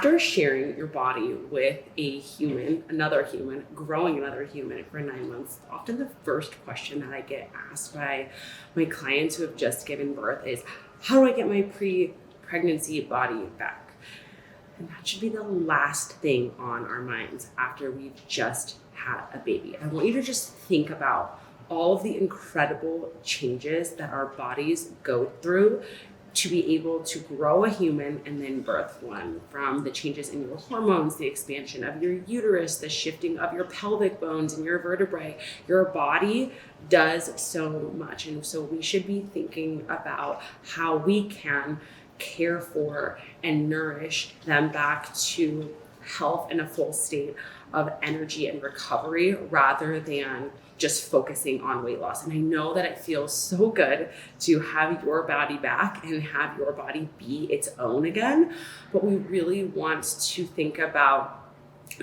After sharing your body with a human, another human, growing another human for 9 months, often the first question that I get asked by my clients who have just given birth is, how do I get my pre-pregnancy body back? And that should be the last thing on our minds after we've just had a baby. I want you to just think about all of the incredible changes that our bodies go through to be able to grow a human and then birth one, from the changes in your hormones, the expansion of your uterus, the shifting of your pelvic bones and your vertebrae. Your body does so much. And so we should be thinking about how we can care for and nourish them back to health and a full state of energy and recovery rather than just focusing on weight loss. And I know that it feels so good to have your body back and have your body be its own again, but we really want to think about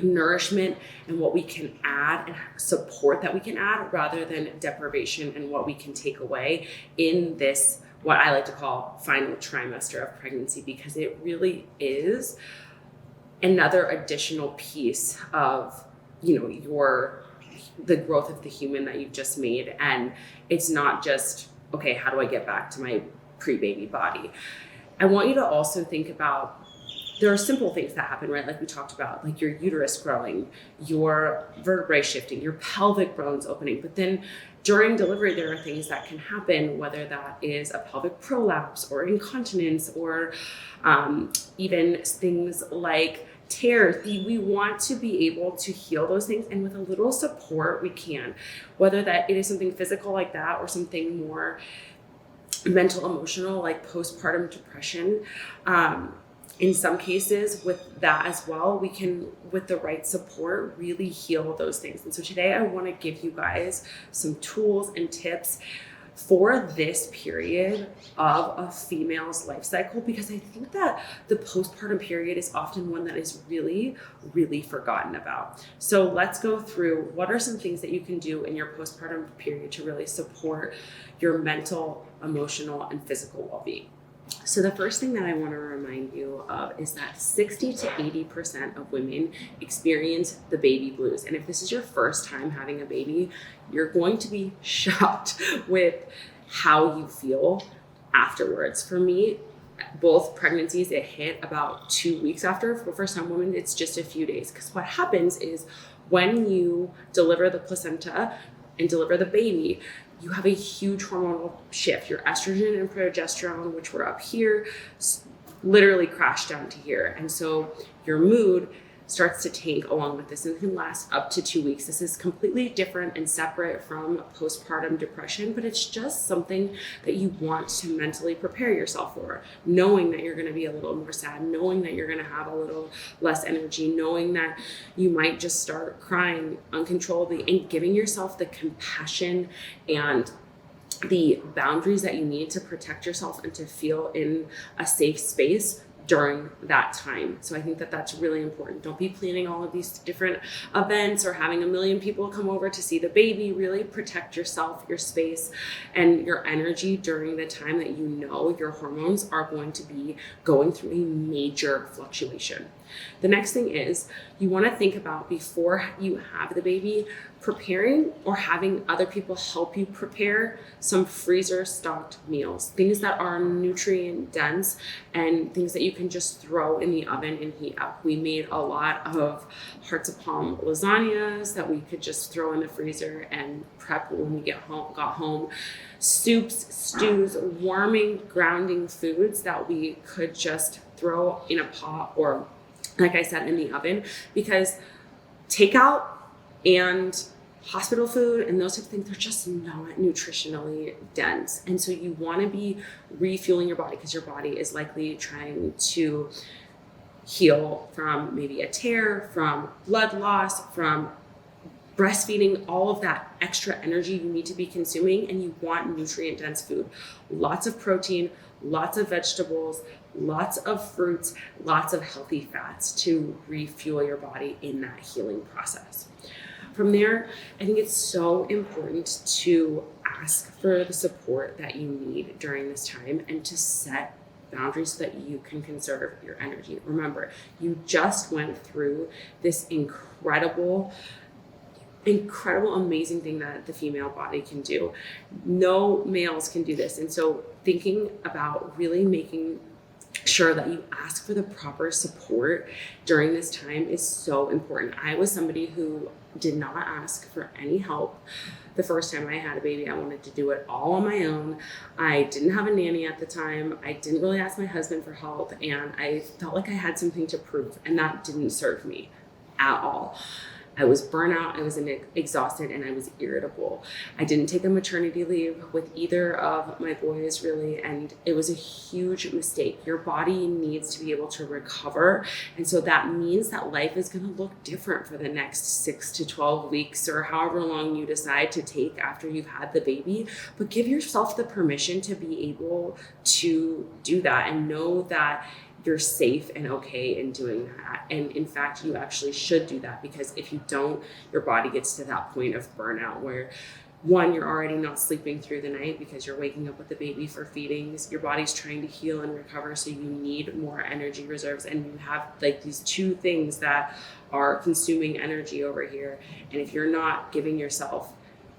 nourishment and what we can add and support that we can add rather than deprivation and what we can take away in this, what I like to call final trimester of pregnancy, because it really is another additional piece of, the growth of the human that you've just made. And it's not just, okay, how do I get back to my pre-baby body? I want you to also think about, there are simple things that happen, right? Like we talked about, like your uterus growing, your vertebrae shifting, your pelvic bones opening. But then during delivery, there are things that can happen, whether that is a pelvic prolapse or incontinence or even things like tears. We want to be able to heal those things, and with a little support we can, whether that it is something physical like that or something more mental, emotional, like postpartum depression. In some cases with that as well, we can, with the right support, really heal those things. And so today I want to give you guys some tools and tips for this period of a female's life cycle, because I think that the postpartum period is often one that is really, really forgotten about. So let's go through what are some things that you can do in your postpartum period to really support your mental, emotional, and physical well-being. So the first thing that I want to remind you of is that 60 to 80% of women experience the baby blues. And if this is your first time having a baby, you're going to be shocked with how you feel afterwards. For me, both pregnancies, it hit about 2 weeks after. For some women, it's just a few days. Because what happens is when you deliver the placenta and deliver the baby, you have a huge hormonal shift. Your estrogen and progesterone, which were up here, literally crash down to here. And so your mood starts to tank along with this, and it can last up to 2 weeks. This is completely different and separate from postpartum depression, but it's just something that you want to mentally prepare yourself for, knowing that you're going to be a little more sad, knowing that you're going to have a little less energy, knowing that you might just start crying uncontrollably, and giving yourself the compassion and the boundaries that you need to protect yourself and to feel in a safe space during that time. So I think that that's really important. Don't be planning all of these different events or having a million people come over to see the baby. Really protect yourself, your space, and your energy during the time that you know your hormones are going to be going through a major fluctuation. The next thing is you want to think about, before you have the baby, preparing or having other people help you prepare some freezer stocked meals, things that are nutrient dense and things that you can just throw in the oven and heat up. We made a lot of hearts of palm lasagnas that we could just throw in the freezer and prep when we got home. Soups, stews, warming, grounding foods that we could just throw in a pot or, like I said, in the oven, because takeout and hospital food and those types of things, they're just not nutritionally dense. And so you want to be refueling your body, because your body is likely trying to heal from maybe a tear, from blood loss, from breastfeeding, all of that extra energy you need to be consuming, and you want nutrient dense food. Lots of protein, lots of vegetables, lots of fruits, lots of healthy fats to refuel your body in that healing process. From there, I think it's so important to ask for the support that you need during this time and to set boundaries so that you can conserve your energy. Remember, you just went through this incredible, amazing thing that the female body can do. No males can do this. And so thinking about really making sure that you ask for the proper support during this time is so important. I was somebody who did not ask for any help. The first time I had a baby, I wanted to do it all on my own. I didn't have a nanny at the time. I didn't really ask my husband for help, and I felt like I had something to prove, and that didn't serve me at all. I was burnout, I was exhausted, and I was irritable. I didn't take a maternity leave with either of my boys, really, and it was a huge mistake. Your body needs to be able to recover, and so that means that life is going to look different for the next 6 to 12 weeks or however long you decide to take after you've had the baby. But give yourself the permission to be able to do that and know that you're safe and okay in doing that. And in fact, you actually should do that, because if you don't, your body gets to that point of burnout where, one, you're already not sleeping through the night because you're waking up with the baby for feedings. Your body's trying to heal and recover, so you need more energy reserves. And you have like these two things that are consuming energy over here. And if you're not giving yourself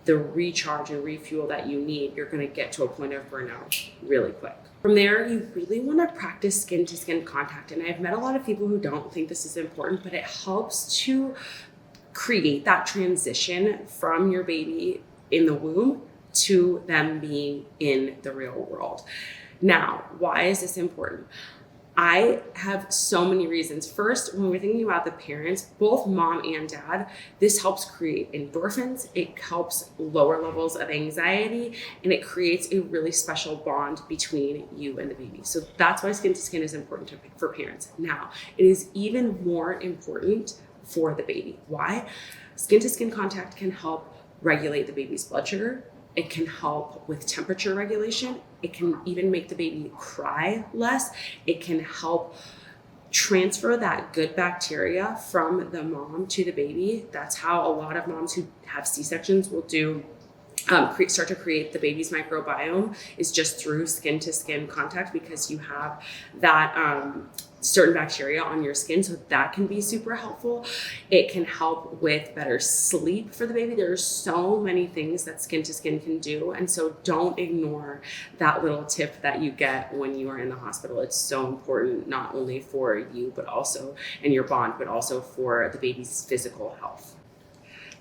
the recharge and refuel that you need, you're going to get to a point of burnout really quick. From there, you really want to practice skin to skin contact. And I've met a lot of people who don't think this is important, but it helps to create that transition from your baby in the womb to them being in the real world. Now, why is this important? I have so many reasons. First, when we're thinking about the parents, both mom and dad, this helps create endorphins. It helps lower levels of anxiety, and it creates a really special bond between you and the baby. So that's why skin to skin is important for parents. Now, it is even more important for the baby. Why? Skin to skin contact can help regulate the baby's blood sugar. It can help with temperature regulation. It can even make the baby cry less. It can help transfer that good bacteria from the mom to the baby. That's how a lot of moms who have C-sections will do start to create the baby's microbiome, is just through skin to skin contact, because you have that certain bacteria on your skin. So that can be super helpful. It can help with better sleep for the baby. There are so many things that skin to skin can do. And so don't ignore that little tip that you get when you are in the hospital. It's so important, not only for you, but also, and your bond, but also for the baby's physical health.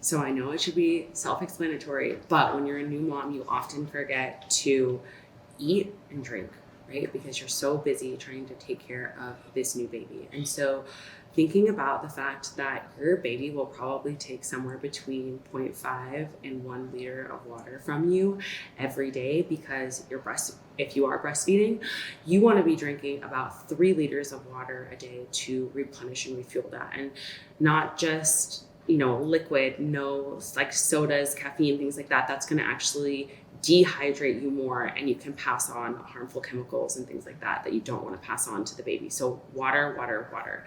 So I know it should be self-explanatory, but when you're a new mom, you often forget to eat and drink, right? Because you're so busy trying to take care of this new baby. And so thinking about the fact that your baby will probably take somewhere between 0.5 and 1 liter of water from you every day, because if you are breastfeeding, you want to be drinking about 3 liters of water a day to replenish and refuel that. And not just liquid, no like sodas, caffeine, things like that. That's going to actually dehydrate you more, and you can pass on harmful chemicals and things like that you don't want to pass on to the baby. So water, water, water.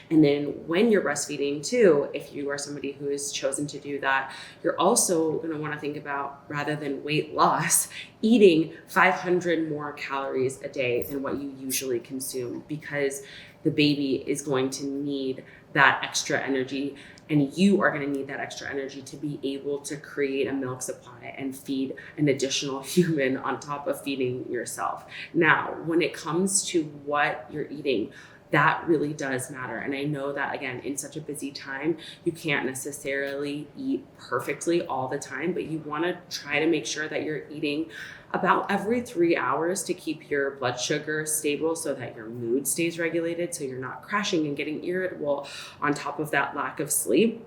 And then when you're breastfeeding too, if you are somebody who has chosen to do that, you're also going to want to think about, rather than weight loss, eating 500 more calories a day than what you usually consume, because the baby is going to need that extra energy, and you are going to need that extra energy to be able to create a milk supply and feed an additional human on top of feeding yourself. Now, when it comes to what you're eating, that really does matter. And I know that, again, in such a busy time, you can't necessarily eat perfectly all the time, but you want to try to make sure that you're eating about every 3 hours to keep your blood sugar stable, so that your mood stays regulated, so you're not crashing and getting irritable on top of that lack of sleep.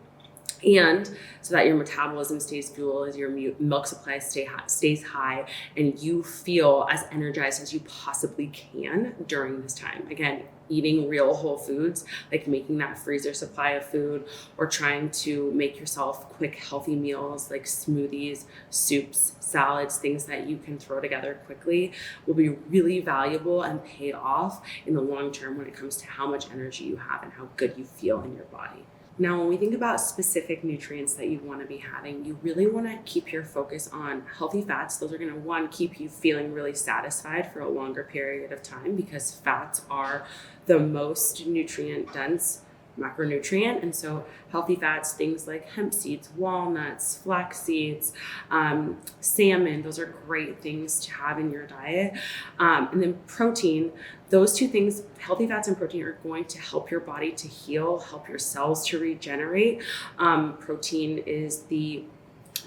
And so that your metabolism stays fueled, your milk supply stays high, and you feel as energized as you possibly can during this time. Again, eating real whole foods, like making that freezer supply of food, or trying to make yourself quick, healthy meals like smoothies, soups, salads, things that you can throw together quickly, will be really valuable and pay off in the long term when it comes to how much energy you have and how good you feel in your body. Now, when we think about specific nutrients that you want to be having, you really want to keep your focus on healthy fats. Those are going to, one, keep you feeling really satisfied for a longer period of time, because fats are the most nutrient dense macronutrient. And so healthy fats, things like hemp seeds, walnuts, flax seeds, salmon, those are great things to have in your diet. And then protein, those two things, healthy fats and protein, are going to help your body to heal, help your cells to regenerate. Protein is the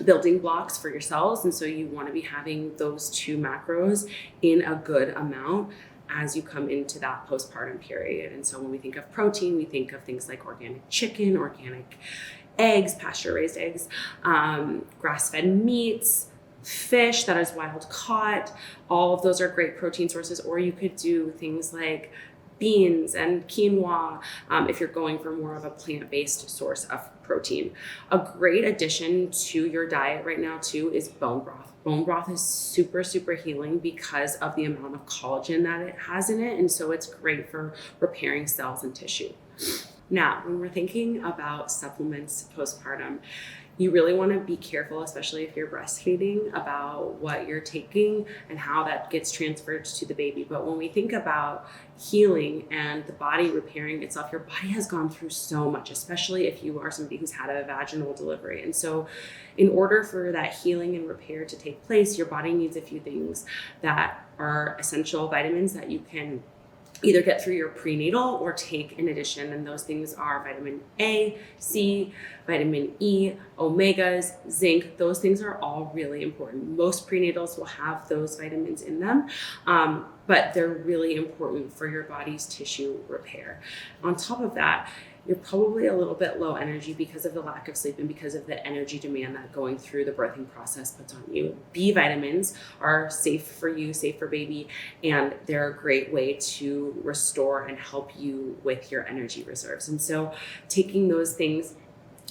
building blocks for your cells. And so you want to be having those two macros in a good amount as you come into that postpartum period. And so when we think of protein, we think of things like organic chicken, organic eggs, pasture-raised eggs, grass-fed meats, fish that is wild caught. All of those are great protein sources. Or you could do things like beans and quinoa if you're going for more of a plant-based source of protein. A great addition to your diet right now too is bone broth. Bone broth is super, super healing because of the amount of collagen that it has in it. And so it's great for repairing cells and tissue. Now, when we're thinking about supplements postpartum, you really want to be careful, especially if you're breastfeeding, about what you're taking and how that gets transferred to the baby. But when we think about healing and the body repairing itself, your body has gone through so much, especially if you are somebody who's had a vaginal delivery. And so in order for that healing and repair to take place, your body needs a few things that are essential vitamins that you can either get through your prenatal or take in addition. And those things are vitamin A, C, vitamin E, omegas, zinc. Those things are all really important. Most prenatals will have those vitamins in them, but they're really important for your body's tissue repair. On top of that, you're probably a little bit low energy because of the lack of sleep and because of the energy demand that going through the birthing process puts on you. B vitamins are safe for you, safe for baby, and they're a great way to restore and help you with your energy reserves. And so taking those things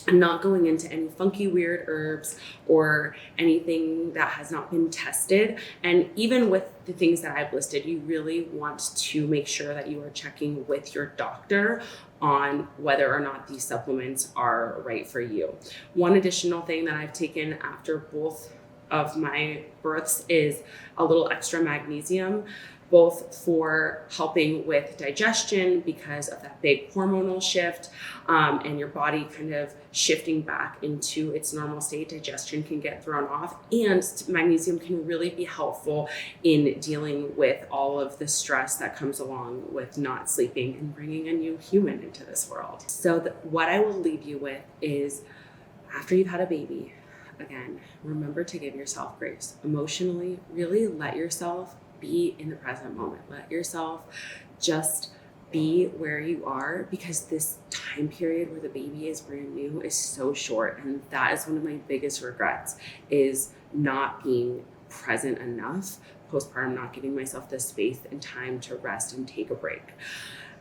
and not going into any funky, weird herbs or anything that has not been tested. And even with the things that I've listed, you really want to make sure that you are checking with your doctor on whether or not these supplements are right for you. One additional thing that I've taken after both of my births is a little extra magnesium, both for helping with digestion because of that big hormonal shift, and your body kind of shifting back into its normal state. Digestion can get thrown off, and magnesium can really be helpful in dealing with all of the stress that comes along with not sleeping and bringing a new human into this world. So what I will leave you with is, after you've had a baby, again, remember to give yourself grace. Emotionally, really let yourself be in the present moment. Let yourself just be where you are, because this time period where the baby is brand new is so short. And that is one of my biggest regrets, is not being present enough postpartum, not giving myself the space and time to rest and take a break.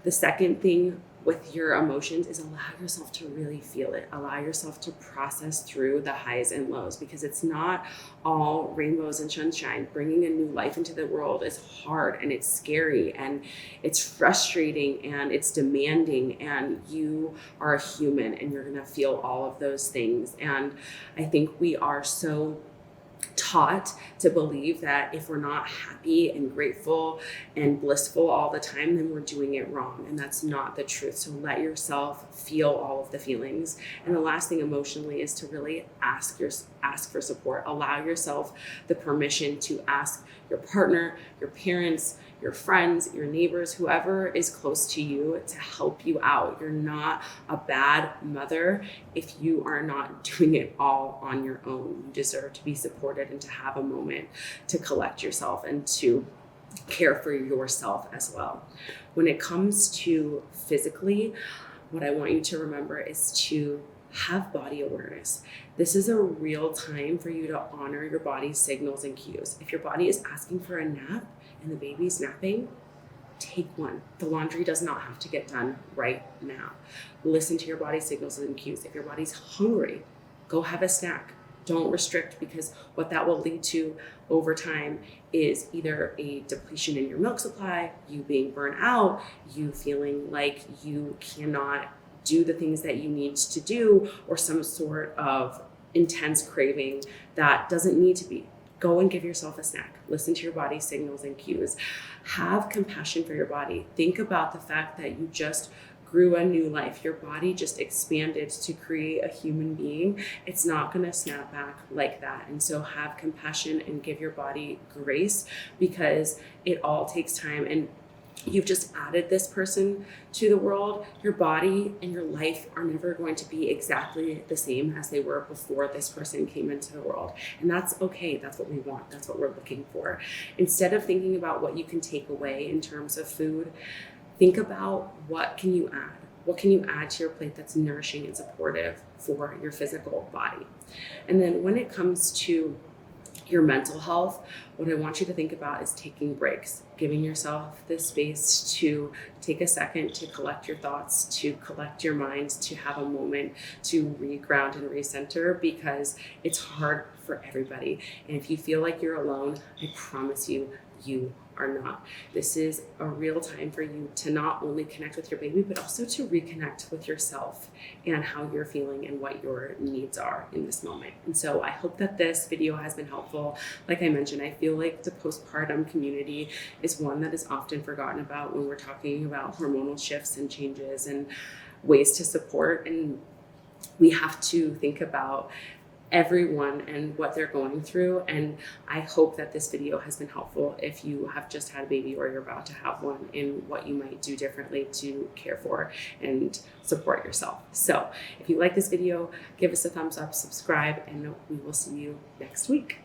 The second thing with your emotions is allow yourself to really feel it. Allow yourself to process through the highs and lows, because it's not all rainbows and sunshine. Bringing a new life into the world is hard, and it's scary, and it's frustrating, and it's demanding, and you are a human, and you're gonna feel all of those things. And I think we are so taught to believe that if we're not happy and grateful and blissful all the time, then we're doing it wrong. And that's not the truth. So let yourself feel all of the feelings. And the last thing emotionally is to really ask for support. Allow yourself the permission to ask your partner, your parents, your friends, your neighbors, whoever is close to you, to help you out. You're not a bad mother if you are not doing it all on your own. You deserve to be supported and to have a moment to collect yourself and to care for yourself as well. When it comes to physically, what I want you to remember is to have body awareness. This is a real time for you to honor your body's signals and cues. If your body is asking for a nap and the baby's napping, take one. The laundry does not have to get done right now. Listen to your body's signals and cues. If your body's hungry, go have a snack. Don't restrict, because what that will lead to over time is either a depletion in your milk supply, you being burnt out, you feeling like you cannot do the things that you need to do, or some sort of intense craving that doesn't need to be. Go and give yourself a snack. Listen to your body's signals and cues. Have compassion for your body. Think about the fact that you just grew a new life. Your body just expanded to create a human being. It's not going to snap back like that. And so have compassion and give your body grace, because it all takes time. And you've just added this person to the world. Your body and your life are never going to be exactly the same as they were before this person came into the world. And that's okay. That's what we want. That's what we're looking for. Instead of thinking about what you can take away in terms of food, think about what can you add? What can you add to your plate that's nourishing and supportive for your physical body? And then when it comes to your mental health, what I want you to think about is taking breaks, giving yourself the space to take a second to collect your thoughts, to collect your mind, to have a moment to reground and recenter, because it's hard for everybody. And if you feel like you're alone, I promise you, you are not. This is a real time for you to not only connect with your baby, but also to reconnect with yourself and how you're feeling and what your needs are in this moment. And so I hope that this video has been helpful. Like I mentioned, I feel like the postpartum community is one that is often forgotten about when we're talking about hormonal shifts and changes and ways to support. And we have to think about everyone and what they're going through. And I hope that this video has been helpful if you have just had a baby or you're about to have one, in what you might do differently to care for and support yourself. So if you like this video, give us a thumbs up, subscribe, and we will see you next week.